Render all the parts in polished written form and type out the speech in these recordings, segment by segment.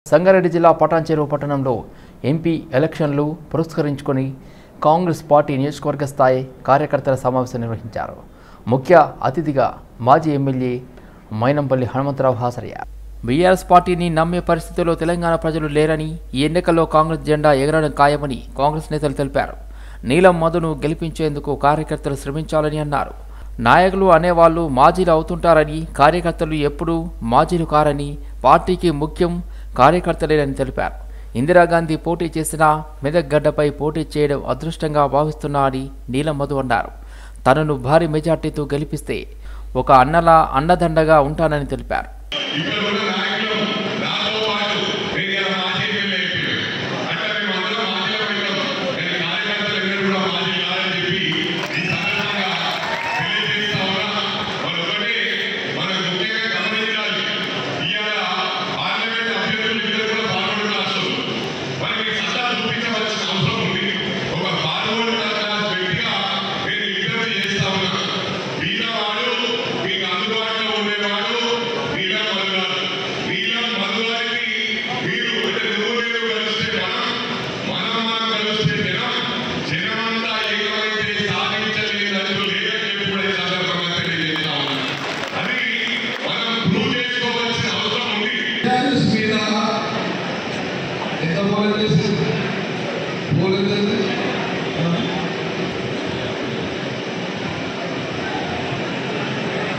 సంగారెడ్డి జిల్లా పటాన్చెరు పట్టణంలో ఎంపీ ఎలక్షన్లు పురస్కరించుకొని కాంగ్రెస్ పార్టీ నియోజకవర్గ స్థాయి కార్యకర్తల సమావేశం నిర్వహించారు. ముఖ్య అతిథిగా మాజీ ఎమ్మెల్యే మైనంపల్లి హనుమంతరావు హాజరయ్యారు. బీఆర్ఎస్ పార్టీని నమ్మే పరిస్థితుల్లో తెలంగాణ ప్రజలు లేరని, ఈ ఎన్నికల్లో కాంగ్రెస్ జెండా ఎగరడం ఖాయమని కాంగ్రెస్ నేతలు తెలిపారు. నీలం మధును గెలిపించేందుకు కార్యకర్తలు శ్రమించాలని అన్నారు. నాయకులు అనేవాళ్లు మాజీలు అవుతుంటారని, కార్యకర్తలు ఎప్పుడూ మాజీలు కారని, పార్టీకి ముఖ్యం కార్యకర్తలేనని తెలిపారు. ఇందిరాగాంధీ పోటీ చేసిన మెదక్ గడ్డపై పోటీ చేయడం అదృష్టంగా భావిస్తున్నా అని నీలం మధు అన్నారు. తనను భారీ మెజార్టీతో గెలిపిస్తే ఒక అన్నదండగా ఉంటానని తెలిపారు.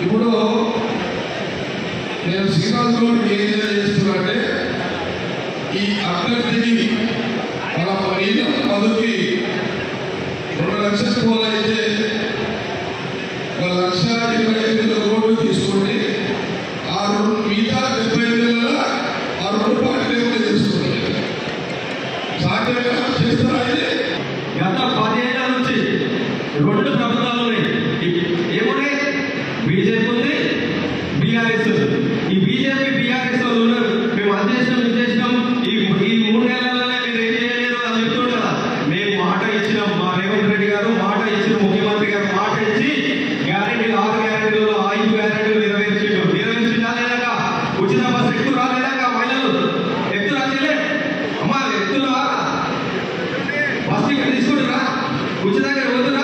ఇప్పుడు నేను శ్రీనివాసరావు ఏదైనా చేస్తున్నానంటే ఈ అభ్యర్థిని మన నీలం మధుకి 2 లక్షల కోట్లు అయితే 1,25,000 కోట్లు తీసుకుంటే ఆ మిగతా 75,000 ఆ 2 పార్టీలు తీసుకుంటారు. సాధ్యంగా చేస్తున్నారైతే గత 10 ఏళ్ల నుంచి 2 ప్రభుత్వాలు ఉన్నాయి. ఏమున్నాయి? బీజేపీ ఉంది, బీఆర్ఎస్. ఈ బీజేపీ బీఆర్ఎస్ వాళ్ళు ఉన్నారు. మేము అది చేసినాం, ఇది చేసినాం, ఈ 3 నెలలనే మీరు ఏం చేయలేదు అని చెప్తున్నారు కదా. మేము మాట ఇచ్చినాం, మా రేవంత్ రెడ్డి గారు మాట ఇచ్చిన, ముఖ్యమంత్రి గారు మాట ఇచ్చి గ్యారెంటీలు 6 గ్యారెంటీలు 5 గ్యారెంటీలు నిర్వహించిందా లేదా? ఉచిత బస్సు ఎక్కువ రాలేదా? మహిళలు ఎక్కువ రాలే అమ్మా, ఎక్కువ బస్సు ఇక్కడ తీసుకుంటున్నా, ఉచితంగా పోతున్నా.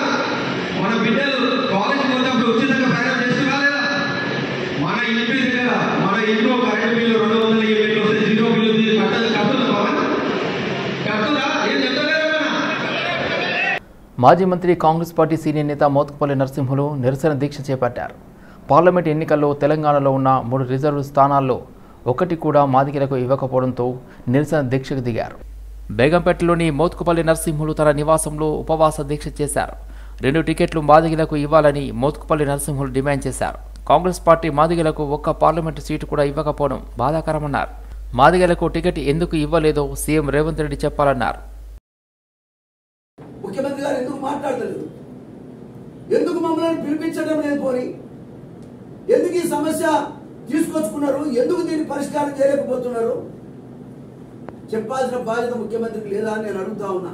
మన బిడ్డలు కాలేజ్ పోతే ఉచితంగా ప్రయాణం చేస్తున్నా లేదా? మన ఇంటి దగ్గర మన ఇంట్లో కరెంటు బిల్లు 200 యూనిట్లు వస్తే 0 బిల్లు కట్టుదా? ఏం చెప్తలేరు. మాజీ మంత్రి కాంగ్రెస్ పార్టీ సీనియర్ నేత మోత్కుపల్లి నరసింహులు నిరసన దీక్ష చేపట్టారు. పార్లమెంట్ ఎన్నికల్లో తెలంగాణలో ఉన్న 3 రిజర్వ్ స్థానాల్లో 1 కూడా మాదిగలకు ఇవ్వకపోవడంతో నిరసన దీక్షకు దిగారు. బేగంపేటలోని మోత్కుపల్లి నరసింహులు తన నివాసంలో ఉపవాస దీక్ష చేశారు. 2 టికెట్లు మాదిగలకు ఇవ్వాలని మోత్కుపల్లి నరసింహులు డిమాండ్ చేశారు. కాంగ్రెస్ పార్టీ మాదిగలకు 1 పార్లమెంటు సీటు కూడా ఇవ్వకపోవడం బాధాకరమన్నారు. మాదిగలకు టికెట్ ఎందుకు ఇవ్వలేదో సీఎం రేవంత్ రెడ్డి చెప్పాలన్నారు. ముఖ్యమంత్రి గారు ఎందుకు మాట్లాడలేదు? ఎందుకు మమ్మల్ని పిలిపించడం లేదు? పోని ఎందుకు ఈ సమస్య తీసుకొచ్చుకున్నారు? ఎందుకు దీన్ని పరిష్కారం చేయలేకపోతున్నారు? చెప్పాల్సిన బాధ్యత ముఖ్యమంత్రికి లేదా అని నేను అడుగుతా ఉన్నా.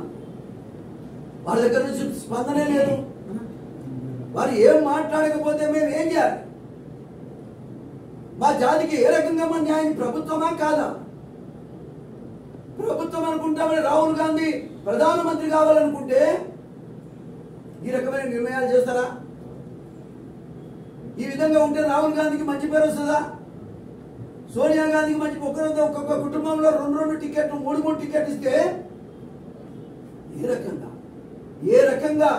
వారి దగ్గర నుంచి స్పందనే లేదు. వారు ఏం మాట్లాడకపోతే మేము ఏం చేయాలి? మా జాతికి ఏ రకంగా మన న్యాయం? ప్రభుత్వమా కాదా? ప్రభుత్వం అనుకుంటామని రాహుల్ గాంధీ ప్రధానమంత్రి కావాలనుకుంటే ఈ రకమైన నిర్ణయాలు చేస్తారా? ఈ విధంగా ఉంటే రాహుల్ గాంధీకి మంచి పేరు వస్తుందా? సోనియా గాంధీకి మంచి ఒక్కొక్క కుటుంబంలో 2 టికెట్లు 3 టికెట్లు ఇస్తే ఏ రకంగా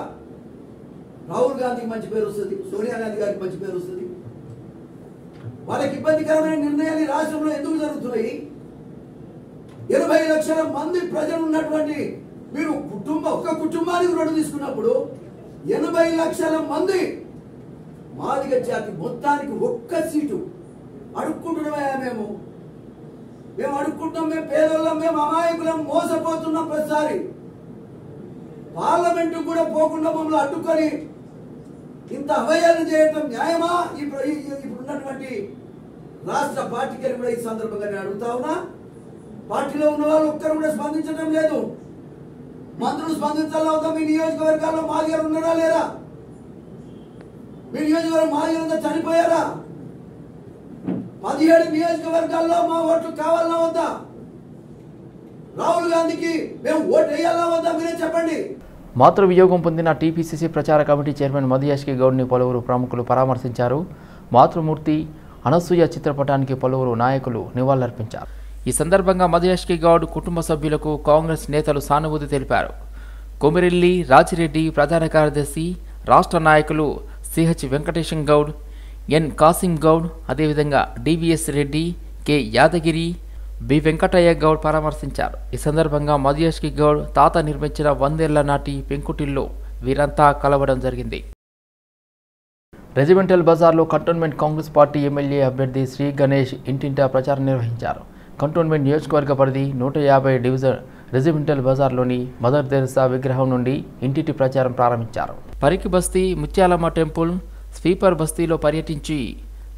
రాహుల్ గాంధీకి మంచి పేరు వస్తుంది? సోనియా గాంధీ గారికి మంచి పేరు వస్తుంది? వాళ్ళకి ఇబ్బందికరమైన నిర్ణయాలు రాష్ట్రంలో ఎందుకు జరుగుతున్నాయి? 80 లక్షల మంది ప్రజలు ఉన్నటువంటి మీరు ఒక కుటుంబానికి 2 తీసుకున్నప్పుడు 80 లక్షల మంది మాదిగ జాతి మొత్తానికి 1 సీటు అడుక్కుంటున్నామా? మేము అడుక్కుంటున్నాం. మేము పేదోళ్ళం, మేము అమాయకులం, మోసపోతున్నాం. ప్రతిసారి పార్లమెంటు కూడా పోకుండా మమ్మల్ని అడ్డుకొని ఇంత అవహేళన చేయటం న్యాయమా? ఇప్పుడున్నటువంటి రాష్ట్ర పార్టీకి కూడా ఈ సందర్భంగా నేను అడుగుతా ఉన్నా. పార్టీలో ఉన్న వాళ్ళు ఒక్కరు కూడా స్పందించడం లేదు. మంత్రులు స్పందించాలా అవుతా? మీ నియోజకవర్గాల్లో మాదిగలు ఉన్నారా లేరా? మీ నియోజకవర్గం మాదిగలంతా చనిపోయారా? 17 నియోజకవర్గాల్లో మా ఓట్లు కావాలన్నా వద్దా? గాంధీకి మేము ఓటు వేయాలా వద్దా మీరే చెప్పండి. మాతృవియోగం పొందిన టీపీసీసీ ప్రచార కమిటీ చైర్మన్ మధుయాష్కి గౌడ్ని పలువురు ప్రముఖులు పరామర్శించారు. మాతృమూర్తి అనసూయ చిత్రపటానికి పలువురు నాయకులు నివాళులర్పించారు. ఈ సందర్భంగా మధుయాష్కి గౌడ్ కుటుంబ సభ్యులకు కాంగ్రెస్ నేతలు సానుభూతి తెలిపారు. కొమిరెల్లి రాజిరెడ్డి ప్రధాన కార్యదర్శి, రాష్ట్ర నాయకులు సిహెచ్ వెంకటేశం గౌడ్, ఎన్ కాసిం గౌడ్, అదేవిధంగా DVS Reddy, K Yadagiri, B Venkataiah Goud పరామర్శించారు. ఈ సందర్భంగా మధుయాష్కి గౌడ్ తాత నిర్మించిన 100 ఏళ్ల నాటి పెంకుటిల్లో వీరంతా కలవడం జరిగింది. రెజిమెంటల్ బజార్లో కంటోన్మెంట్ కాంగ్రెస్ పార్టీ ఎమ్మెల్యే అభ్యర్థి శ్రీ గణేష్ ఇంటింటా ప్రచారం నిర్వహించారు. కంటోన్మెంట్ నియోజకవర్గ పరిధి 150 డివిజన్ రెజిమెంటల్ బజార్లోని మదర్ తెరెసా విగ్రహం నుండి ఇంటింటి ప్రచారం ప్రారంభించారు. పరికి బస్తీ, ముత్యాలమ్మ టెంపుల్, స్వీపర్ బస్తీలో పర్యటించి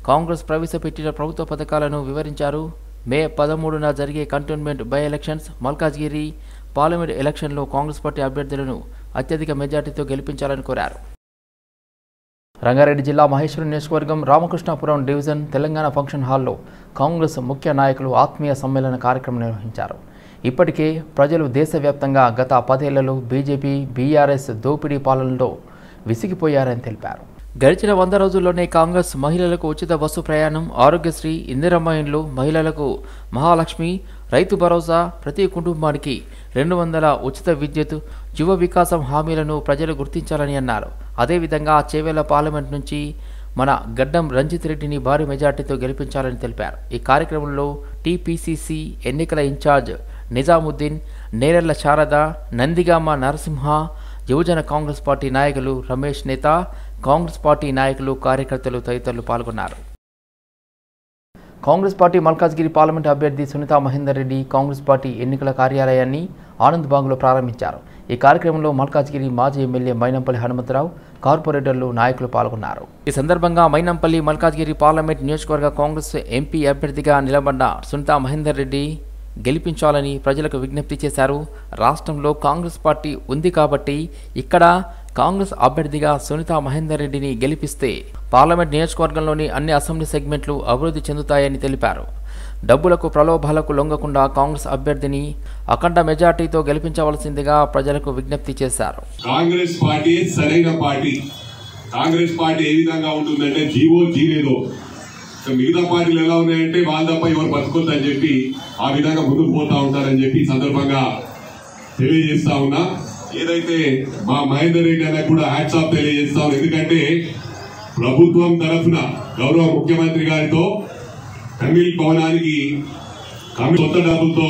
కాంగ్రెస్ ప్రవేశపెట్టిన ప్రభుత్వ పథకాలను వివరించారు. మే 13న జరిగే cantonment by elections, Malkajgiri parliament ఎలక్షన్లో కాంగ్రెస్ పార్టీ అభ్యర్థులను అత్యధిక మెజార్టీతో గెలిపించాలని కోరారు. రంగారెడ్డి జిల్లా మహేశ్వరం నియోజకవర్గం రామకృష్ణాపురం డివిజన్ తెలంగాణ ఫంక్షన్ హాల్లో కాంగ్రెస్ ముఖ్య నాయకులు ఆత్మీయ సమ్మేళన కార్యక్రమం నిర్వహించారు. ఇప్పటికే ప్రజలు దేశవ్యాప్తంగా గత 10 ఏళ్లలో బీజేపీ, బీఆర్ఎస్ దోపిడీ పాలనలో విసిగిపోయారని తెలిపారు. గడిచిన 100 రోజుల్లోనే కాంగ్రెస్ మహిళలకు ఉచిత బస్సు ప్రయాణం, ఆరోగ్యశ్రీ, ఇందిరమ్మ ఇండ్లు, మహిళలకు మహాలక్ష్మి, రైతు భరోసా, ప్రతి కుటుంబానికి 200 ఉచిత విద్యుత్, యువ వికాసం హామీలను ప్రజలు గుర్తించాలని అన్నారు. అదేవిధంగా చేవేళ్ల పార్లమెంట్ నుంచి మన గడ్డం రంజిత్ రెడ్డిని భారీ మెజార్టీతో గెలిపించాలని తెలిపారు. ఈ కార్యక్రమంలో టీపీసీసీ ఎన్నికల ఇన్ఛార్జ్ నిజాముద్దీన్, నేరెళ్ల శారద, నందిగామ నరసింహ, యువజన కాంగ్రెస్ పార్టీ నాయకులు రమేష్ నేత, కాంగ్రెస్ పార్టీ నాయకులు, కార్యకర్తలు తదితరులు పాల్గొన్నారు. కాంగ్రెస్ పార్టీ మల్కాజ్గిరి పార్లమెంట్ అభ్యర్థి సునీతా మహేందర్ రెడ్డి కాంగ్రెస్ పార్టీ ఎన్నికల కార్యాలయాన్ని ఆనంద్ బాగ్లో ప్రారంభించారు. ఈ కార్యక్రమంలో మల్కాజ్గిరి మాజీ ఎమ్మెల్యే మైనంపల్లి హనుమంతరావు, కార్పొరేటర్లు, నాయకులు పాల్గొన్నారు. ఈ సందర్భంగా మైనంపల్లి మల్కాజ్గిరి పార్లమెంట్ నియోజకవర్గ కాంగ్రెస్ ఎంపీ అభ్యర్థిగా నిలబడ్డ సునీతా మహేందర్ రెడ్డి గెలిపించాలని ప్రజలకు విజ్ఞప్తి చేశారు. రాష్ట్రంలో కాంగ్రెస్ పార్టీ ఉంది కాబట్టి ఇక్కడ కాంగ్రెస్ అభ్యర్థిగా సునీతా మహేందర్ రెడ్డిని గెలిపిస్తే పార్లమెంట్ నియోజకవర్గంలోని అన్ని అసెంబ్లీ సెగ్మెంట్లు అభివృద్ధి చెందుతాయని తెలిపారు. డబ్బులకు, ప్రలోభాలకు లొంగకుండా కాంగ్రెస్ అభ్యర్థిని అఖండ మెజార్టీతో గెలిపించవలసిందిగా ప్రజలకు విజ్ఞప్తి చేశారు. కాంగ్రెస్ పార్టీ సరైన పార్టీ. కాంగ్రెస్ పార్టీ ఏ విధంగా ఉంటుందంటే జీవో మిగతా పార్టీలు ఎలా ఉన్నాయంటే వాళ్ళ తప్ప ఎవరు బతుకొద్దని చెప్పి ఆ విధంగా ముందుకు పోతా ఉంటారని చెప్పి ఈ సందర్భంగా తెలియజేస్తా ఉన్నా. ఏదైతే మా మహేందర్ రెడ్డి అన్నకు కూడా హ్యాట్స్ ఆఫ్ తెలియజేస్తా ఉన్నా. ఎందుకంటే ప్రభుత్వం తరఫున గౌరవ ముఖ్యమంత్రి గారితో తమిళ భవనానికి కొత్త డబ్బులతో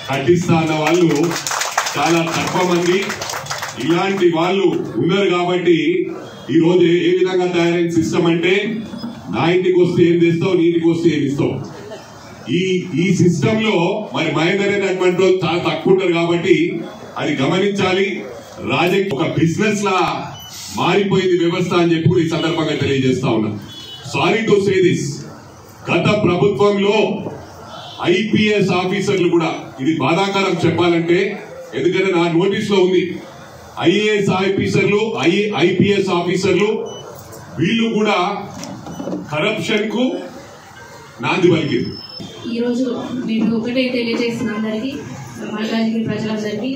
కట్టిస్తా అన్న వాళ్ళు చాలా తక్కువ మంది. ఇలాంటి వాళ్ళు ఉన్నారు కాబట్టి ఈ రోజు ఏ విధంగా తయారైన సిస్టమ్ అంటే నా ఇంటికి వస్తే ఏం తెస్తావు, నీ ఇంటికి వస్తే ఏమి ఇస్తావు. ఈ సిస్టమ్ లో మరి మహేందర్ రెడ్డి అటువంటి వాళ్ళు చాలా తక్కువ ఉంటారు కాబట్టి అది గమనించాలి. రాజకీయ ఒక బిజినెస్ లా మారిపోయింది వ్యవస్థ అని చెప్పి కూడా ఈ సందర్భంగా తెలియజేస్తా ఉన్నా. సారీ టు సే దిస్, గత ప్రభుత్వంలో ఐపీఎస్ ఆఫీసర్లు కూడా, ఇది బాధాకరం చెప్పాలంటే, ఎందుకంటే నా నోటీస్ లో ఉంది, ఐఏఎస్ ఆఫీసర్లు, ఐపీఎస్ ఆఫీసర్లు వీళ్ళు కూడా కరప్షన్ కు నాంది పలికింది. ఈ రోజు నేను ఒకటే తెలియజేస్తున్న అందరికీ, మల్కాజ్గిరి ప్రజలందరికీ,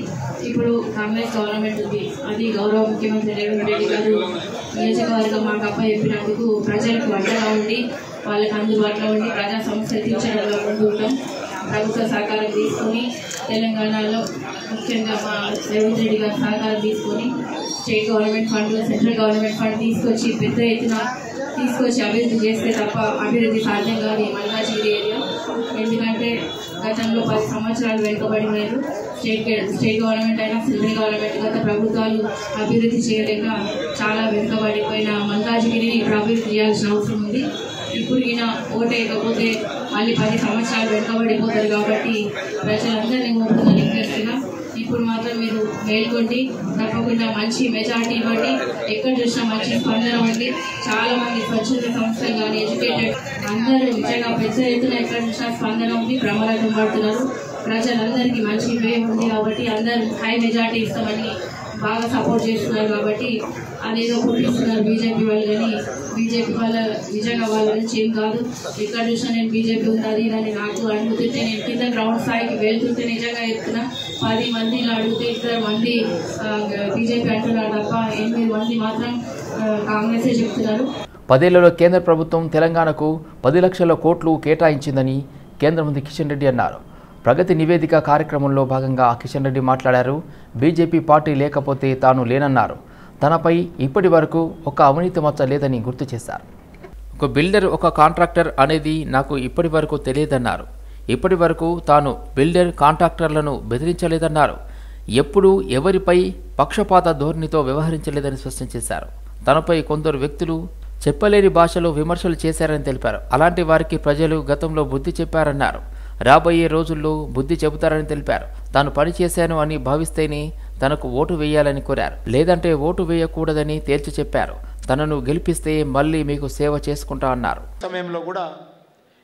ఇప్పుడు కాంగ్రెస్ గవర్నమెంట్ ఉంది. అది గౌరవ ముఖ్యమంత్రి రేవంత్ రెడ్డి గారు నియోజకవర్గం మాకు చెప్పినందుకు ప్రజలకు అండగా ఉండి వాళ్ళకి అందుబాటులో ఉండి ప్రజా సమస్యలు తీర్చడంలో ముందుంటాం. ప్రభుత్వ సహకారం తీసుకొని తెలంగాణలో ముఖ్యంగా మా రేవంత్ రెడ్డి గారి సహకారం తీసుకొని state government fund, central government fund తీసుకొచ్చి పెద్ద ఎత్తున తీసుకొచ్చి అభివృద్ధి చేస్తే తప్ప అభివృద్ధి సాధ్యం కాదు ఈ మల్కాజ్గిరి ఏరియా. ఎందుకంటే గతంలో 10 సంవత్సరాలు వెనుకబడినారు. స్టేట్ గవర్నమెంట్ అయినా సెంట్రల్ గవర్నమెంట్ గత ప్రభుత్వాలు అభివృద్ధి చేయలేక చాలా వెనుకబడిపోయిన మల్కాజ్గిరిని ఇప్పుడు అభివృద్ధి చేయాల్సిన అవసరం ఉంది. ఇప్పుడు ఈయన ఓటేయకపోతే మళ్ళీ 10 సంవత్సరాలు వెనుకబడిపోతారు కాబట్టి ప్రజలందరినీ కోరుతున్న రిక్వెస్ట్గా ఇప్పుడు మాత్రం మీరు మేల్కొండి, తప్పకుండా మంచి మెజార్టీ ఇవ్వండి. ఎక్కడ చూసినా మంచి స్పందన ఉంది. చాలా మంది స్వచ్ఛంద సంస్థలు కానీ ఎడ్యుకేటెడ్ అందరూ నిజంగా పెద్ద ఎత్తున ఎక్కడ చూసినా స్పందన ఉంది, బ్రహ్మరథం పడుతున్నారు. ప్రజలందరికీ మంచి వే ఉంది కాబట్టి అందరూ హై మెజార్టీ ఇస్తామని బాగా సపోర్ట్ చేస్తున్నారు కాబట్టి అదేదో పుట్టిస్తున్నారు బీజేపీ వాళ్ళు. కానీ బీజేపీ వాళ్ళ నిజంగా వాళ్ళ నుంచి ఏం కాదు. ఎక్కడ చూసినా నేను బీజేపీ ఉంది అని నాకు అడుగుతుంటే నేను కింద గ్రౌండ్ స్థాయికి వెళ్తుంటే నిజంగా ఎత్తున 10 మందిని అడిగితే 2 మంది బీజేపీ అంటున్నారు తప్ప 8 మంది మాత్రం కాంగ్రెసే చెప్తున్నారు. 10 ఏళ్లలో కేంద్ర ప్రభుత్వం తెలంగాణకు 10 లక్షల కోట్లు కేటాయించిందని కేంద్ర మంత్రి కిషన్ రెడ్డి అన్నారు. ప్రగతి నివేదిక కార్యక్రమంలో భాగంగా కిషన్ రెడ్డి మాట్లాడారు. బీజేపీ పార్టీ లేకపోతే తాను లేనన్నారు. తనపై ఇప్పటి వరకు ఒక అవినీతి మచ్చ లేదని గుర్తు చేశారు. ఒక బిల్డర్ ఒక కాంట్రాక్టర్ అనేది నాకు ఇప్పటి వరకు తెలియదన్నారు. ఇప్పటి వరకు తాను బిల్డర్ కాంట్రాక్టర్లను బెదిరించలేదన్నారు. ఎప్పుడూ ఎవరిపై పక్షపాత ధోరణితో వ్యవహరించలేదని స్పష్టం చేశారు. తనపై కొందరు వ్యక్తులు చెప్పలేని భాషలో విమర్శలు చేశారని తెలిపారు. అలాంటి వారికి ప్రజలు గతంలో బుద్ధి చెప్పారన్నారు. రాబోయే రోజుల్లో బుద్ధి చెబుతారని తెలిపారు. తాను పనిచేశాను అని భావిస్తేనే తనకు ఓటు వేయాలని కోరారు. లేదంటే ఓటు వేయకూడదని తేల్చి చెప్పారు. తనను గెలిపిస్తే మళ్ళీ మీకు సేవ చేసుకుంటా అన్నారు. సమయంలో కూడా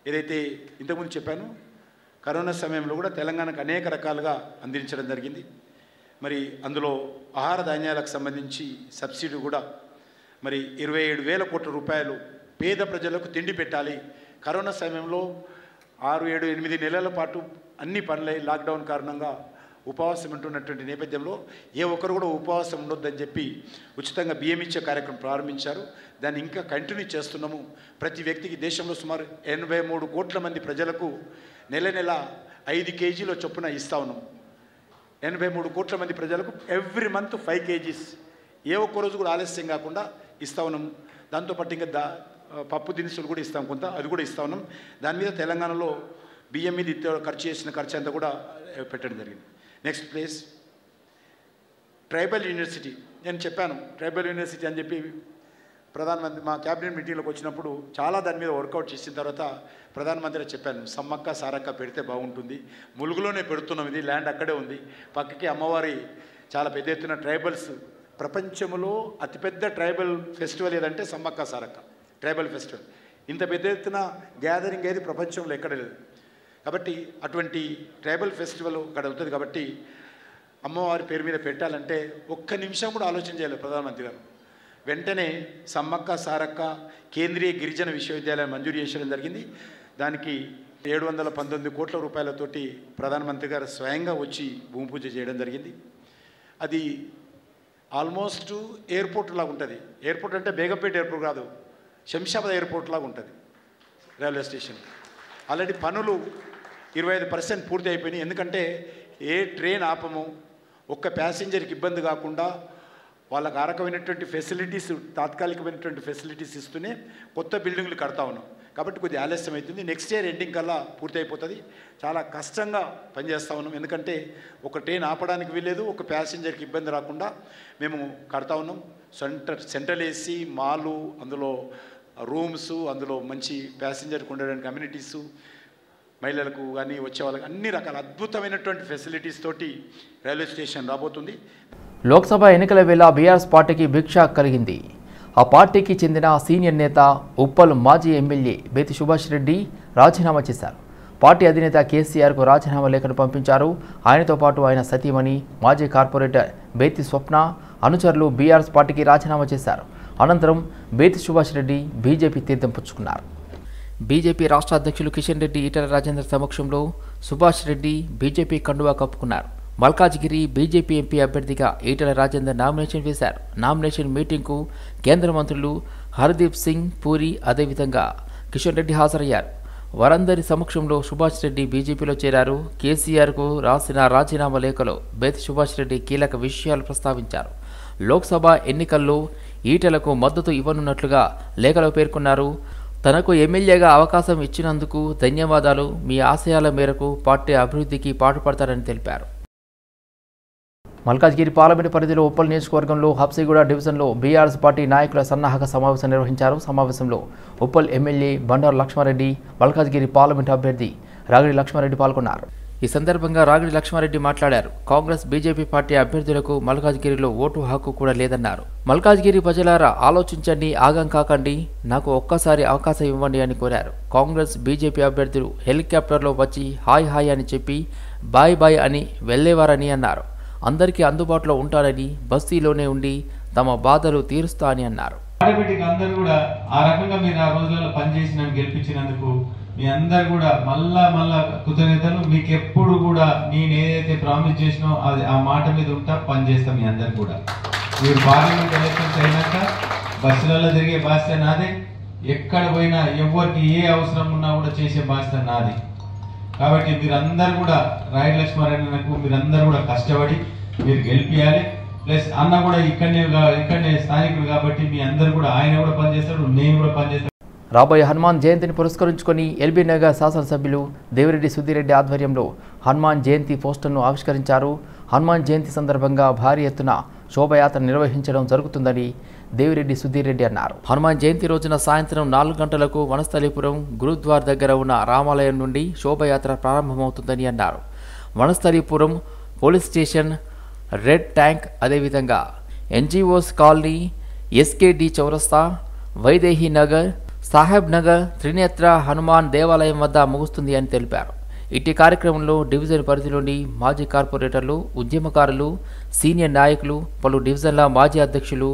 ఏదైతే ఇంతకుముందు చెప్పాను, కరోనా సమయంలో కూడా తెలంగాణకు అనేక రకాలుగా అందించడం జరిగింది. మరి అందులో ఆహార ధాన్యాలకు సంబంధించి సబ్సిడీ కూడా మరి 27,000 కోట్ల రూపాయలు పేద ప్రజలకు తిండి పెట్టాలి. కరోనా సమయంలో 6, 7, 8 నెలల పాటు అన్ని పనులై లాక్డౌన్ కారణంగా ఉపవాసం ఉంటున్నటువంటి నేపథ్యంలో ఏ ఒక్కరు కూడా ఉపవాసం ఉండొద్దని చెప్పి ఉచితంగా బియ్యం ఇచ్చే కార్యక్రమం ప్రారంభించారు. దాన్ని ఇంకా కంటిన్యూ చేస్తున్నాము. ప్రతి వ్యక్తికి దేశంలో సుమారు 83 కోట్ల మంది ప్రజలకు నెల 5 కేజీల చొప్పున ఇస్తా ఉన్నాం. 83 కోట్ల మంది ప్రజలకు ఎవ్రీ మంత్ 5 కేజీస్ ఏ ఒక్క రోజు కూడా ఆలస్యం కాకుండా ఇస్తా ఉన్నాం. దాంతోపాటు ఇంకా పప్పు దినుసులు కూడా ఇస్తాం, కొంత అది కూడా ఇస్తా ఉన్నాం. దాని మీద తెలంగాణలో బియ్యం మీద ఖర్చు చేసిన ఖర్చు అంతా కూడా పెట్టడం జరిగింది. Next place tribal university. నేను చెప్పాను ట్రైబల్ యూనివర్సిటీ అని చెప్పి ప్రధానమంత్రి మా క్యాబినెట్ మీటింగ్లోకి వచ్చినప్పుడు చాలా దాని మీద వర్కౌట్ చేసిన తర్వాత ప్రధానమంత్రి చెప్పాను, సమ్మక్క సారక్క పెడితే బాగుంటుంది. ములుగులోనే పెడుతున్నాం, ఇది ల్యాండ్ అక్కడే ఉంది. పక్కకి అమ్మవారి చాలా పెద్ద ఎత్తున ట్రైబల్స్, ప్రపంచంలో అతిపెద్ద ట్రైబల్ ఫెస్టివల్ ఏదంటే సమ్మక్క సారక్క ట్రైబల్ ఫెస్టివల్. ఇంత పెద్ద ఎత్తున గ్యాదరింగ్ ఏది ప్రపంచంలో ఎక్కడ లేదు. కాబట్టి అటువంటి ట్రైబల్ ఫెస్టివల్ అక్కడ అవుతుంది. కాబట్టి అమ్మవారి పేరు మీద పెట్టాలంటే ఒక్క నిమిషం కూడా ఆలోచన చేయాలి ప్రధానమంత్రి గారు. వెంటనే సమ్మక్క సారక్క కేంద్రీయ గిరిజన విశ్వవిద్యాలయం మంజూరు చేయడం జరిగింది. దానికి 719 కోట్ల రూపాయలతోటి ప్రధానమంత్రి గారు స్వయంగా వచ్చి భూమి పూజ చేయడం జరిగింది. అది ఆల్మోస్ట్ ఎయిర్పోర్ట్ లాగా ఉంటుంది. ఎయిర్పోర్ట్ అంటే బేగంపేట ఎయిర్పోర్ట్ కాదు, శంషాబాద్ ఎయిర్పోర్ట్ లాగా ఉంటుంది రైల్వే స్టేషన్. ఆల్రెడీ పనులు 25% పూర్తి అయిపోయినాయి. ఎందుకంటే ఏ ట్రైన్ ఆపము, ఒక్క ప్యాసింజర్కి ఇబ్బంది కాకుండా వాళ్ళకు ఆ రకమైనటువంటి ఫెసిలిటీస్, తాత్కాలికమైనటువంటి ఫెసిలిటీస్ ఇస్తూనే కొత్త బిల్డింగ్లు కడతా ఉన్నాం. కాబట్టి కొద్దిగా ఆలస్యం అవుతుంది. నెక్స్ట్ ఇయర్ ఎండింగ్ కల్లా పూర్తి అయిపోతుంది. చాలా కష్టంగా పనిచేస్తూ ఉన్నాం. ఎందుకంటే ఒక ట్రైన్ ఆపడానికి వీల్లేదు, ఒక ప్యాసింజర్కి ఇబ్బంది రాకుండా మేము కడతా ఉన్నాం. సెంట్రల్ ఏసీ మాలు, అందులో రూమ్స్, అందులో మంచి ప్యాసింజర్కి ఉండడానికి కమ్యూనిటీసు, మహిళలకు కానీ వచ్చే వాళ్ళకి అన్ని రకాల అద్భుతమైనటువంటి ఫెసిలిటీస్ తోటి రైల్వే స్టేషన్ రాబోతుంది. లోక్సభ ఎన్నికల వేళ బీఆర్ఎస్ పార్టీకి భిక్ష కలిగింది. ఆ పార్టీకి చెందిన సీనియర్ నేత ఉప్పల్ మాజీ ఎమ్మెల్యే బేతి సుభాష్ రెడ్డి రాజీనామా చేశారు. పార్టీ అధినేత కేసీఆర్కు రాజీనామా లేఖను పంపించారు. ఆయనతో పాటు ఆయన సతీమణి మాజీ కార్పొరేటర్ బేతి స్వప్న అనుచరులు బీఆర్ఎస్ పార్టీకి రాజీనామా చేశారు. అనంతరం బేతి సుభాష్ రెడ్డి బీజేపీ తీర్థం పుచ్చుకున్నారు. బీజేపీ రాష్ట్ర అధ్యక్షులు కిషన్ రెడ్డి ఈటెల రాజేందర్ సమక్షంలో సుభాష్ రెడ్డి బీజేపీ కండువా కప్పుకున్నారు. మల్కాజ్గిరి బీజేపీ ఎంపీ అభ్యర్థిగా ఈటెల రాజేందర్ నామినేషన్ వేశారు. నామినేషన్ మీటింగ్కు కేంద్ర మంత్రులు హర్దీప్ సింగ్ పూరి అదేవిధంగా కిషన్ రెడ్డి హాజరయ్యారు. వారందరి సమక్షంలో సుభాష్ రెడ్డి బీజేపీలో చేరారు. కేసీఆర్కు రాసిన రాజీనామా లేఖలో బేతి సుభాష్ రెడ్డి కీలక విషయాలు ప్రస్తావించారు. లోక్సభ ఎన్నికల్లో ఈటెలకు మద్దతు ఇవ్వనున్నట్లుగా లేఖలో పేర్కొన్నారు. తనకు ఎమ్మెల్యేగా అవకాశం ఇచ్చినందుకు ధన్యవాదాలు. మీ ఆశయాల మేరకు పార్టీ అభివృద్ధికి పాటుపడతారని తెలిపారు. మల్కాజ్గిరి పార్లమెంటు పరిధిలో ఉప్పల్ నియోజకవర్గంలో హబ్సిగూడ డివిజన్లో బీఆర్ఎస్ పార్టీ నాయకుల సన్నాహక సమావేశం నిర్వహించారు. సమావేశంలో ఉప్పల్ ఎమ్మెల్యే బండారు లక్ష్మారెడ్డి, మల్కాజ్గిరి పార్లమెంటు అభ్యర్థి రాగిడి లక్ష్మారెడ్డి పాల్గొన్నారు. ఈ సందర్భంగా రాగిడి లక్ష్మారెడ్డి మాట్లాడారు. కాంగ్రెస్ బీజేపీ పార్టీ అభ్యర్థులకు మల్కాజ్గిరిలో ఓటు హక్కు కూడా లేదన్నారు. మల్కాజ్గిరి ప్రజలారా ఆలోచించండి, ఆగం కాకండి, నాకు ఒక్కసారి అవకాశం ఇవ్వండి అని కోరారు. కాంగ్రెస్ బీజేపీ అభ్యర్థులు హెలికాప్టర్లో వచ్చి హాయ్ హాయ్ అని చెప్పి బాయ్ బాయ్ అని వెళ్లేవారని అన్నారు. అందరికీ అందుబాటులో ఉంటానని బస్తీలోనే ఉండి తమ బాధలు తీరుస్తా అని అన్నారు. ఆటోమేటిక్ అందరూ కూడా ఆ రకంగా మీరు ఆ రోజులలో పనిచేసి నన్ను గెలిపించినందుకు మీ అందరు కూడా మళ్ళా కృతజ్ఞతలు. మీకు ఎప్పుడు కూడా నేను ఏదైతే ప్రామిస్ చేసినో అది ఆ మాట మీద ఉంటా పనిచేస్తాం. మీ అందరు కూడా మీరు పార్లమెంట్ ఎలక్షన్స్ అయినాక బస్సులలో తిరిగే బాధ్యత నాదే, ఎక్కడ పోయినా ఎవరికి ఏ అవసరం ఉన్నా కూడా చేసే బాధ్యత నాది. కాబట్టి మీరందరూ కూడా రాయుడు లక్ష్మారెడ్డికు మీరందరూ కూడా కష్టపడి మీరు గెలిపియాలి. ప్లస్ అన్న కూడా ఇక్కడనే స్థానికుడు కాబట్టి మీ అందరు కూడా ఆయన కూడా పనిచేస్తాడు, నేను కూడా పనిచేస్తాను. రాబోయే హనుమాన్ జయంతిని పురస్కరించుకొని ఎల్బీ నగర్ శాసనసభ్యులు దేవిరెడ్డి సుధీరెడ్డి ఆధ్వర్యంలో హనుమాన్ జయంతి పోస్టర్ను ఆవిష్కరించారు. హనుమాన్ జయంతి సందర్భంగా భారీ ఎత్తున శోభయాత్ర నిర్వహించడం జరుగుతుందని దేవిరెడ్డి సుధీరెడ్డి అన్నారు. హనుమాన్ జయంతి రోజున సాయంత్రం 4 గంటలకు వనస్థలీపురం గురుద్వార్ దగ్గర ఉన్న రామాలయం నుండి శోభయాత్ర ప్రారంభమవుతుందని అన్నారు. Vanasthalipuram police station, red tank, అదేవిధంగా ఎన్జిఓస్ కాలనీ, ఎస్కేడి చౌరస్తా, వైదేహి నగర్, సాహెబ్ నగర్, త్రినేత్ర హనుమాన్ దేవాలయం వద్ద ముగుస్తుంది అని తెలిపారు. ఇట్టి కార్యక్రమంలో డివిజన్ పరిధిలోని మాజీ కార్పొరేటర్లు, ఉద్యమకారులు, సీనియర్ నాయకులు, పలు డివిజన్ల మాజీ అధ్యక్షులు,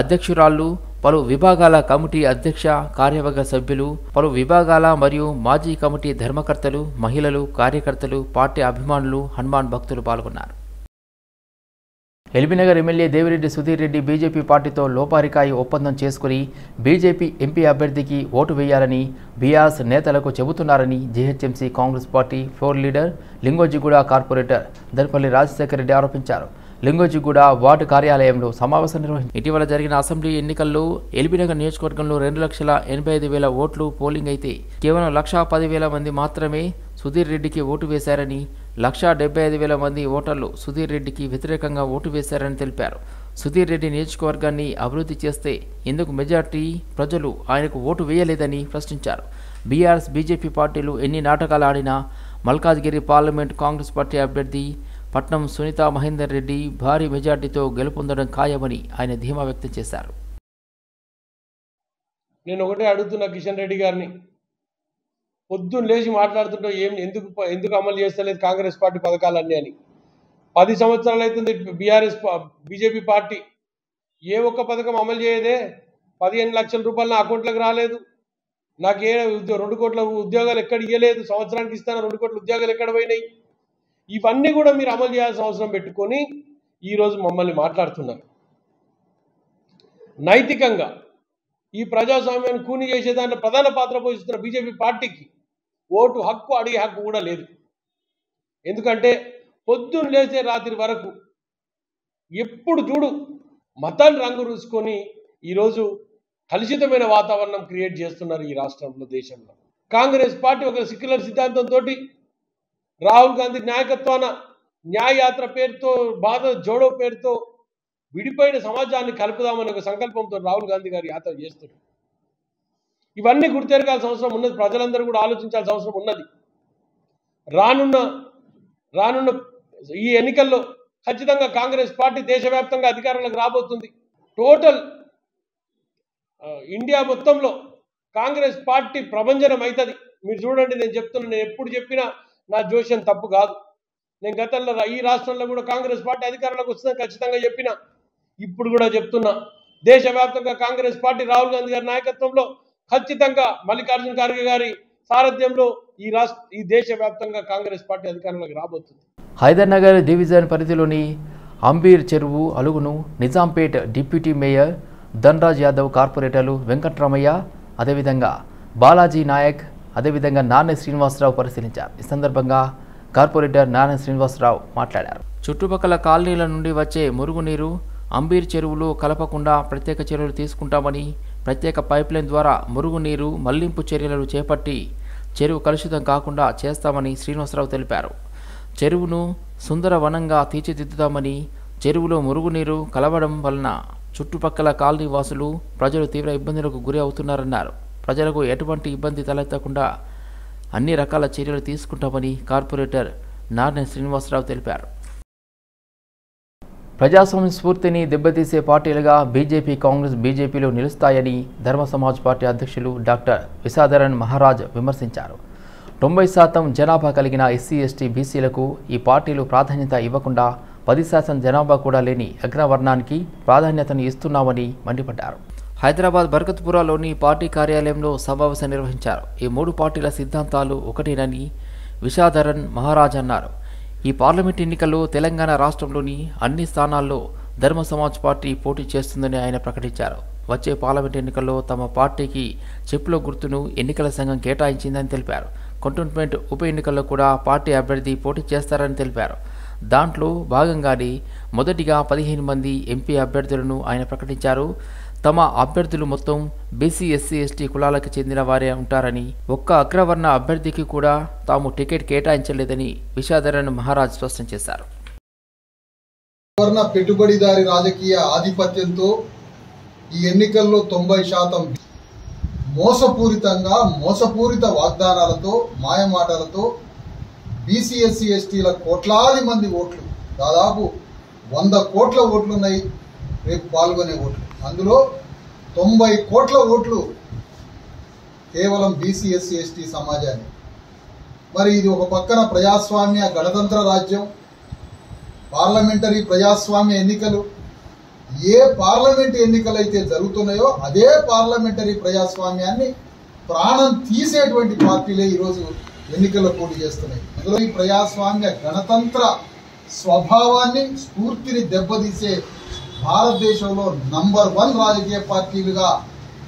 అధ్యక్షురాళ్లు, పలు విభాగాల కమిటీ అధ్యక్ష, కార్యవర్గ సభ్యులు, పలు విభాగాల మరియు మాజీ కమిటీ ధర్మకర్తలు, మహిళలు, కార్యకర్తలు, పార్టీ అభిమానులు, హనుమాన్ భక్తులు పాల్గొన్నారు. ఎల్బీనగర్ ఎమ్మెల్యే దేవిరెడ్డి సుధీర్ రెడ్డి బీజేపీ పార్టీతో లోపారికాయి ఒప్పందం చేసుకుని బీజేపీ ఎంపీ అభ్యర్థికి ఓటు వేయాలని బీఆర్ఎస్ నేతలకు చెబుతున్నారని GHMC Congress party floor leader Lingojiguda corporator Darpalli Rajasekhara Reddy ఆరోపించారు. లింగోజిగూడ వార్డు కార్యాలయంలో సమావేశం నిర్వహించారు. ఇటీవల జరిగిన అసెంబ్లీ ఎన్నికల్లో ఎల్బీనగర్ నియోజకవర్గంలో 2,85,000 ఓట్లు పోలింగ్ అయితే కేవలం 1,10,000 మంది మాత్రమే సుధీర్ రెడ్డికి ఓటు వేశారని, 1,75,000 మంది ఓటర్లు సుధీర్ రెడ్డికి వ్యతిరేకంగా ఓటు వేశారని తెలిపారు. సుధీర్ రెడ్డి నియోజకవర్గాన్ని అభివృద్ధి చేస్తే ఎందుకు మెజార్టీ ప్రజలు ఆయనకు ఓటు వేయలేదని ప్రశ్నించారు. బీఆర్ఎస్ బీజేపీ పార్టీలు ఎన్ని నాటకాలు ఆడినా మల్కాజ్గిరి పార్లమెంట్ కాంగ్రెస్ పార్టీ అభ్యర్థి పట్నం సునీత మహేందర్ రెడ్డి భారీ మెజార్టీతో గెలుపొందడం ఖాయమని ఆయన ధీమా వ్యక్తం చేశారు. నేను ఒకటే అడుగుతున్నా కిషన్ రెడ్డి గారిని, పొద్దున్న లేచి మాట్లాడుతుంటే ఎందుకు అమలు చేస్తలేదు కాంగ్రెస్ పార్టీ పథకాలన్నీ అని. 10 సంవత్సరాలు అవుతుంది బీజేపీ పార్టీ ఏ ఒక్క పథకం అమలు చేయదే. 15 లక్షల రూపాయలు నా అకౌంట్లోకి రాలేదు. నాకు 2 కోట్ల ఉద్యోగాలు ఎక్కడ ఇవ్వలేదు. సంవత్సరానికి ఇస్తాను 2 కోట్ల ఉద్యోగాలు ఎక్కడ పోయినాయి. ఇవన్నీ కూడా మీరు అమలు చేయాల్సిన అవసరం పెట్టుకొని ఈరోజు మమ్మల్ని మాట్లాడుతున్నారు. నైతికంగా ఈ ప్రజాస్వామ్యాన్ని కూని చేసే దాంట్లో ప్రధాన పాత్ర పోషిస్తున్న బీజేపీ పార్టీకి ఓటు హక్కు, అడిగే హక్కు కూడా లేదు. ఎందుకంటే పొద్దున్న లేచే రాత్రి వరకు ఎప్పుడు చూడు మతాన్ని రంగు రూసుకొని ఈరోజు కలుషితమైన వాతావరణం క్రియేట్ చేస్తున్నారు ఈ రాష్ట్రంలో, దేశంలో. కాంగ్రెస్ పార్టీ ఒక సెక్యులర్ సిద్ధాంతంతో రాహుల్ గాంధీ నాయకత్వాన న్యాయయాత్ర పేరుతో, భారత జోడో పేరుతో విడిపోయిన సమాజాన్ని కలుపుదామని ఒక సంకల్పంతో రాహుల్ గాంధీ గారు యాత్ర చేస్తున్నారు. ఇవన్నీ గుర్తెరగాల్సిన అవసరం ఉన్నది. ప్రజలందరూ కూడా ఆలోచించాల్సిన అవసరం ఉన్నది. రానున్న ఈ ఎన్నికల్లో ఖచ్చితంగా కాంగ్రెస్ పార్టీ దేశవ్యాప్తంగా అధికారంలోకి రాబోతుంది. టోటల్ ఇండియా మొత్తంలో కాంగ్రెస్ పార్టీ ప్రభంజనం అవుతుంది. మీరు చూడండి, నేను చెప్తున్నా, నేను ఎప్పుడు చెప్పినా నా జోష్యం తప్పు కాదు. నేను గతంలో ఈ రాష్ట్రంలో కూడా కాంగ్రెస్ పార్టీ అధికారంలోకి వస్తుందని ఖచ్చితంగా చెప్పినా, ఇప్పుడు కూడా చెప్తున్నా. దేశవ్యాప్తంగా కాంగ్రెస్ పార్టీ రాహుల్ గాంధీ గారి నాయకత్వంలో ఖచ్చితంగా మల్లికార్జున ఖార్గే గారి సారథ్యంలో ఈ దేశవ్యాప్తంగా కాంగ్రెస్ పార్టీ అధికారంలోకి రాబోతుంది. హైదర్నగర్ డివిజన్ పరిధిలోని అంబీర్ చెరువు అలుగును నిజాంపేట్ డిప్యూటీ మేయర్ ధన్రాజ్ యాదవ్, కార్పొరేటర్లు వెంకట్రామయ్య, అదేవిధంగా బాలాజీ నాయక్, అదేవిధంగా నాన్నె శ్రీనివాసరావు పరిశీలించారు. ఈ సందర్భంగా కార్పొరేటర్ నాన్నె శ్రీనివాసరావు మాట్లాడారు. చుట్టుపక్కల కాలనీల నుండి వచ్చే మురుగునీరు అంబీర్ చెరువులో కలపకుండా ప్రత్యేక చర్యలు తీసుకుంటామని, ప్రత్యేక పైప్లైన్ ద్వారా మురుగునీరు మళ్లింపు చర్యలను చేపట్టి చెరువు కలుషితం కాకుండా చేస్తామని శ్రీనివాసరావు తెలిపారు. చెరువును సుందరవనంగా తీర్చిదిద్దుతామని, చెరువులో మురుగునీరు కలవడం వలన చుట్టుపక్కల కాలనీ వాసులు, ప్రజలు తీవ్ర ఇబ్బందులకు గురి అవుతున్నారన్నారు. ప్రజలకు ఎటువంటి ఇబ్బంది తలెత్తకుండా అన్ని రకాల చర్యలు తీసుకుంటామని కార్పొరేటర్ నాన్నె శ్రీనివాసరావు తెలిపారు. ప్రజాస్వామ్య స్ఫూర్తిని దెబ్బతీసే పార్టీలుగా బీజేపీ, కాంగ్రెస్, బీజేపీలు నిలుస్తాయని ధర్మ సమాజ్ పార్టీ అధ్యక్షులు డాక్టర్ విసాధరన్ మహారాజ్ విమర్శించారు. 90% జనాభా కలిగిన ఎస్సీ, ఎస్టీ, బీసీలకు ఈ పార్టీలు ప్రాధాన్యత ఇవ్వకుండా 10% జనాభా కూడా లేని అగ్రవర్ణానికి ప్రాధాన్యతను ఇస్తున్నామని మండిపడ్డారు. హైదరాబాద్ బర్కత్పురాలోని పార్టీ కార్యాలయంలో సమావేశం నిర్వహించారు. ఈ 3 పార్టీల సిద్ధాంతాలు ఒకటేనని విశాధరన్ మహారాజ్ అన్నారు. ఈ పార్లమెంట్ ఎన్నికల్లో తెలంగాణ రాష్ట్రంలోని అన్ని స్థానాల్లో ధర్మ సమాజ్ పార్టీ పోటీ చేస్తుందని ఆయన ప్రకటించారు. వచ్చే పార్లమెంట్ ఎన్నికల్లో తమ పార్టీకి చెప్పుల గుర్తును ఎన్నికల సంఘం కేటాయించిందని తెలిపారు. కంటోన్మెంట్ ఉప ఎన్నికల్లో కూడా పార్టీ అభ్యర్థి పోటీ చేస్తారని తెలిపారు. దాంట్లో భాగంగానే మొదటిగా 15 మంది ఎంపీ అభ్యర్థులను ఆయన ప్రకటించారు. తమ అభ్యర్థులు మొత్తం బీసీ, ఎస్సీ, ఎస్టీ కులాలకు చెందిన వారే ఉంటారని, ఒక్క అగ్రవర్ణ అభ్యర్థికి కూడా తాము టికెట్ కేటాయించలేదని విశాధరన్ మహారాజ్ స్పష్టం చేశారు. పెట్టుబడిదారి రాజకీయ ఆధిపత్యంతో ఈ ఎన్నికల్లో 90% మోసపూరిత వాగ్దానాలతో, మాయమాటలతో బీసీ, ఎస్సీ, ఎస్టీల కోట్లాది మంది ఓట్లు, దాదాపు 100 కోట్ల ఓట్లున్నాయి రేపు పాల్గొనే ఓట్లు. అందులో 90 కోట్ల ఓట్లు కేవలం బీసీ, ఎస్సీ, ఎస్టీ సమాజాన్ని. మరి ఇది ఒక పక్కన ప్రజాస్వామ్య గణతంత్ర రాజ్యం, పార్లమెంటరీ ప్రజాస్వామ్య ఎన్నికలు. ఏ పార్లమెంట్ ఎన్నికలు అయితే జరుగుతున్నాయో అదే పార్లమెంటరీ ప్రజాస్వామ్యాన్ని ప్రాణం తీసేటువంటి పార్టీలే ఈరోజు ఎన్నికల్లో పోటీ చేస్తున్నాయి. అందులో ఈ ప్రజాస్వామ్య గణతంత్ర స్వభావాన్ని, స్ఫూర్తిని దెబ్బతీసే భారతదేశంలో నంబర్ 1 రాజకీయ పార్టీలుగా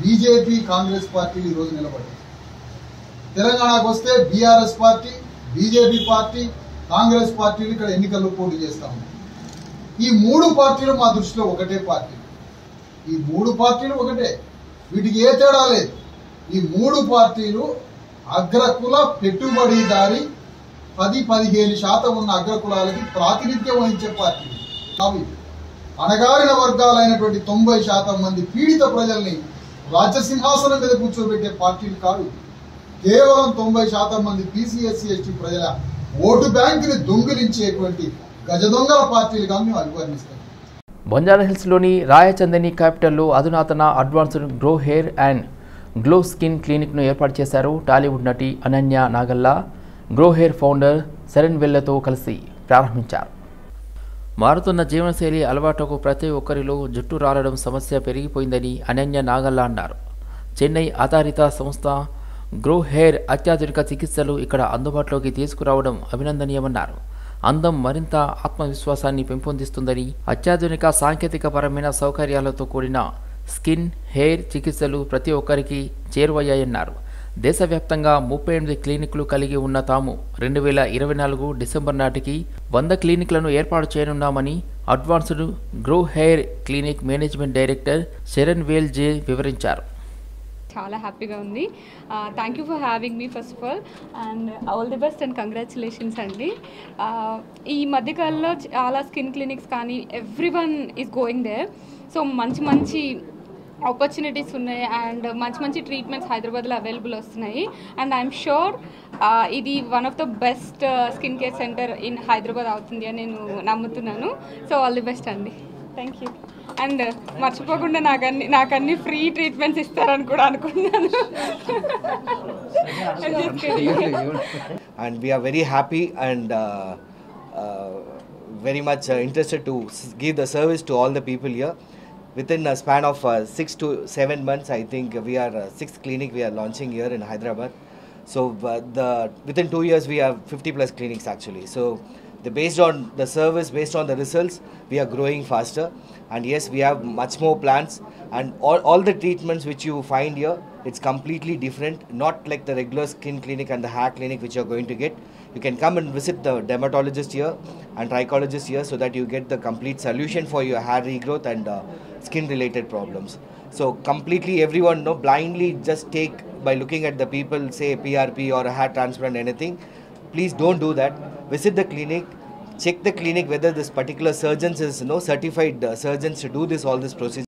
బీజేపీ, కాంగ్రెస్ పార్టీలు ఈరోజు నిలబడ్డాయి. తెలంగాణకు వస్తే BRS party, BJP party, Congress పార్టీలు ఇక్కడ ఎన్నికల్లో పోటీ చేస్తా ఉన్నాయి. ఈ 3 పార్టీలు మా దృష్టిలో ఒకటే పార్టీ. ఈ 3 పార్టీలు ఒకటే, వీటికి ఏ తేడా లేదు. ఈ 3 పార్టీలు అగ్రకుల పెట్టుబడిదారి 10-15% ఉన్న అగ్రకులాలకి ప్రాతినిధ్యం వహించే పార్టీలు అవి. అణగారిన వర్గాలైనటువంటి 90% మంది పీడిత ప్రజల్ని రాజ్యసింహాసనం మీద కూర్చోబెట్టే పార్టీలు కాదు. కేవలం 90% మంది బీసీ, ఎస్సీ, ఎస్టీ ప్రజల ఓటు బ్యాంకుని దొంగిలించేటువంటి గజదొంగల పార్టీలుగా మేము అభివర్ణిస్తాం. బంజారాహిల్స్లోని రాయచందని క్యాపిటల్లో అధునాతన advanced grow hair and glow skin క్లినిక్ను ఏర్పాటు చేశారు. టాలీవుడ్ నటి Ananya Nagalla grow hair founder Sharan వెల్లతో కలిసి ప్రారంభించారు. మారుతున్న జీవనశైలి అలవాటుకు ప్రతి ఒక్కరిలో జుట్టు రాలడం సమస్య పెరిగిపోయిందని అనన్య నాగల్లా అన్నారు. చెన్నై ఆధారిత సంస్థ గ్రో హెయిర్ అత్యాధునిక చికిత్సలు ఇక్కడ అందుబాటులోకి తీసుకురావడం అభినందనీయమన్నారు. అందం మరింత ఆత్మవిశ్వాసాన్ని పెంపొందిస్తుందని, అత్యాధునిక సాంకేతికపరమైన సౌకర్యాలతో కూడిన స్కిన్, హెయిర్ చికిత్సలు ప్రతి ఒక్కరికి చేరువయ్యాయన్నారు. దేశవ్యాప్తంగా 38 క్లినిక్లు కలిగి ఉన్న తాము 2024 డిసెంబర్ నాటికి 100 క్లినిక్లను ఏర్పాటు చేయనున్నామని advanced grow hair clinic management director Sharan Vel J వివరించారు. చాలా హ్యాపీగా ఉంది. Thank you for having me first of all and all the best and congratulations అండి. ఈ మధ్యకాలంలో చాలా స్కిన్ క్లినిక్స్ కానీ everyone is going there. So మంచి ఆపర్చునిటీస్ ఉన్నాయి అండ్ మంచి ట్రీట్మెంట్స్ హైదరాబాద్లో అవైలబుల్ వస్తున్నాయి. అండ్ ఐఎమ్ షూర్ ఇది one of the best skin care center in Hyderabad అవుతుంది అని నేను నమ్ముతున్నాను. సో ఆల్ ది బెస్ట్ అండి. Thank you. అండ్ మర్చిపోకుండా నాకు అన్ని ఫ్రీ ట్రీట్మెంట్స్ ఇస్తారని కూడా అనుకున్నాను. And we are very happy and very much interested to give the service to all the people here. Within a span of 6 to 7 months, I think we are 6th clinic we are launching here in Hyderabad. So within 2 years we have 50 plus clinics actually. So based on the service, based on the results, we are growing faster. And yes, we have much more plans, and all the treatments which you find here, it's completely different, not like the regular skin clinic and the hair clinic which you are going to get. You can come and visit the dermatologist here and trichologist here so that you get the complete solution for your hair regrowth and skin related problems. So completely everyone blindly just take by looking at the people, say PRP or a hair transplant, anything. Please don't do that. Visit the clinic, check the clinic whether this particular surgeon is certified surgeons to do all this procedure.